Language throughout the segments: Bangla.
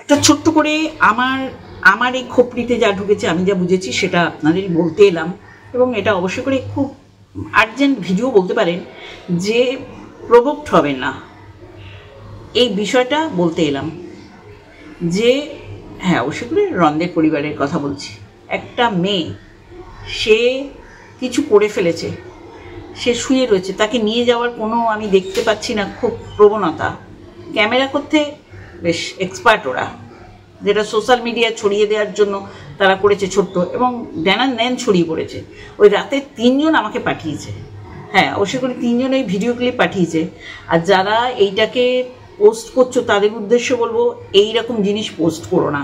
একটা ছোট্ট করে আমার এই খোপড়িতে যা ঢুকেছে, আমি যা বুঝেছি সেটা আপনাদের বলতে এলাম। এবং এটা অবশ্যই করে খুব আর্জেন্ট ভিডিও বলতে পারেন, যে প্রভোক্ট হবেন না, এই বিষয়টা বলতে এলাম। যে হ্যাঁ, অবশ্যই করে রন্দের পরিবারের কথা বলছি। একটা মেয়ে, সে কিছু করে ফেলেছে, সে শুয়ে রয়েছে, তাকে নিয়ে যাওয়ার কোনো আমি দেখতে পাচ্ছি না খুব প্রবণতা। ক্যামেরা করতে বেশ এক্সপার্ট ওরা, যেটা সোশ্যাল মিডিয়ায় ছড়িয়ে দেওয়ার জন্য তারা করেছে ছোট্ট, এবং ন্যান ছড়িয়ে পড়েছে। ওই রাতে 3 জন আমাকে পাঠিয়েছে, হ্যাঁ অবশ্যই করে 3 জন এই ভিডিও ক্লিপ পাঠিয়েছে। আর যারা এইটাকে পোস্ট করছো তাদের উদ্দেশ্যে বলবো, এইরকম জিনিস পোস্ট করো না,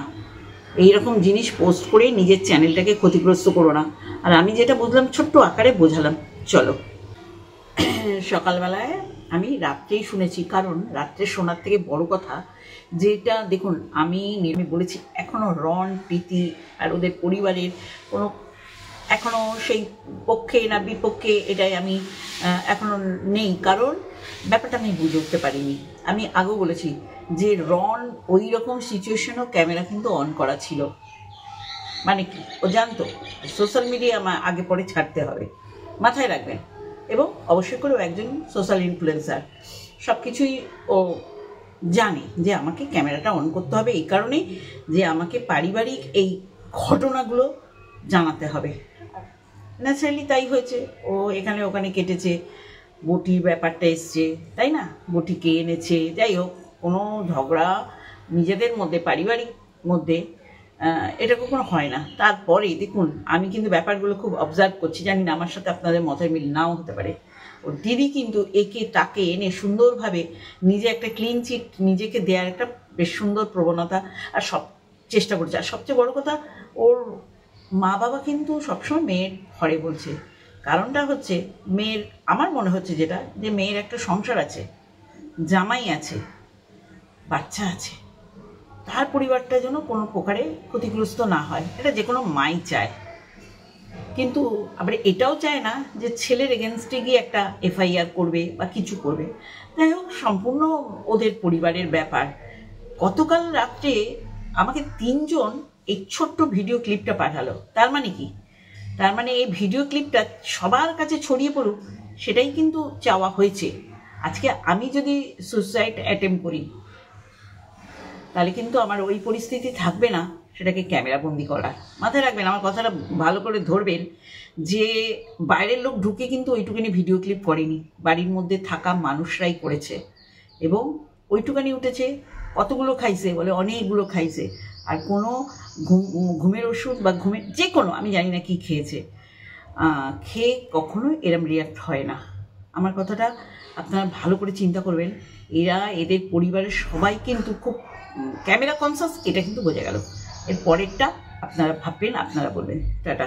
এইরকম জিনিস পোস্ট করে নিজের চ্যানেলটাকে ক্ষতিগ্রস্ত করো না। আর আমি যেটা বুঝলাম ছোট্ট আকারে বোঝালাম। চলো, সকালবেলায় আমি রাত্রেই শুনেছি, কারণ রাত্রে শোনার থেকে বড় কথা যেটা দেখুন, আমি বলেছি এখনও রন, প্রীতি আর ওদের পরিবারের কোনো এখনও সেই পক্ষে না বিপক্ষে, এটাই আমি এখনও নেই, কারণ ব্যাপারটা আমি বুঝে উঠতে পারিনি। আমি আগেও বলেছি যে রন ওই রকম সিচুয়েশনও ক্যামেরা কিন্তু অন করা ছিল, মানে কি ও জানতো সোশ্যাল মিডিয়া আমার আগে পরে ছাড়তে হবে, মাথায় রাখবেন। এবং অবশ্যই করে ও একজন সোশ্যাল ইনফ্লুয়েন্সার, সব কিছুই ও জানে যে আমাকে ক্যামেরাটা অন করতে হবে, এই কারণেই যে আমাকে পারিবারিক এই ঘটনাগুলো জানাতে হবে। ন্যাচারালি তাই হয়েছে, ও এখানে ওখানে কেটেছে, বটির ব্যাপারটা এসছে, তাই না, বটি কে এনেছে, যাই হোক কোনো ঝগড়া নিজেদের মধ্যে পারিবারিক মধ্যে এটা কখনো হয় না। তারপরে দেখুন, আমি কিন্তু ব্যাপারগুলো খুব অবজার্ভ করছি, জানি না আমার সাথে আপনাদের মতের মিল নাও হতে পারে। ওর দিদি কিন্তু একে তাকে এনে সুন্দরভাবে নিজে একটা ক্লিন চিট নিজেকে দেওয়ার একটা বেশ সুন্দর প্রবণতা আর সব চেষ্টা করছে। আর সবচেয়ে বড় কথা, ওর মা বাবা কিন্তু সবসময় মেয়ের ঘরে বলছে। কারণটা হচ্ছে মেয়ের, আমার মনে হচ্ছে যেটা, যে মেয়ের একটা সংসার আছে, জামাই আছে, বাচ্চা আছে, তার পরিবারটা যেন কোনো প্রকারে ক্ষতিগ্রস্ত না হয়, এটা যে কোনো মাই চায়। কিন্তু আবার এটাও চায় না যে ছেলের এগেনস্টে গিয়ে একটা এফআইআর করবে বা কিছু করবে। যাই হোক, সম্পূর্ণ ওদের পরিবারের ব্যাপার। গতকাল রাত্রে আমাকে 3 জন এই ছোট্ট ভিডিও ক্লিপটা পাঠালো। তার মানে কি? তার মানে এই ভিডিও ক্লিপটা সবার কাছে ছড়িয়ে পড়ুক, সেটাই কিন্তু চাওয়া হয়েছে। আজকে আমি যদি সুইসাইড অ্যাটেম্প করি, তাহলে কিন্তু আমার ওই পরিস্থিতি থাকবে না সেটাকে ক্যামেরাবন্দি করার। মাথায় রাখবেন, আমার কথাটা ভালো করে ধরবেন, যে বাইরের লোক ঢুকে কিন্তু ওইটুকুনি ভিডিও ক্লিপ করেনি, বাড়ির মধ্যে থাকা মানুষরাই করেছে। এবং ওইটুকানি উঠেছে, কতগুলো খাইছে বলে, অনেকগুলো খাইছে। আর কোনো ঘুমের ওষুধ বা ঘুমের যে কোনো, আমি জানি না কি খেয়েছে, খেয়ে কখনোই এরম রিয়াক্ট হয় না। আমার কথাটা আপনারা ভালো করে চিন্তা করবেন। এদের পরিবারের সবাই কিন্তু খুব ক্যামেরা কনসাস, এটা কিন্তু বোঝা গেল। এর পরেরটা আপনারা ভাববেন, আপনারা বলবেন। টাটা।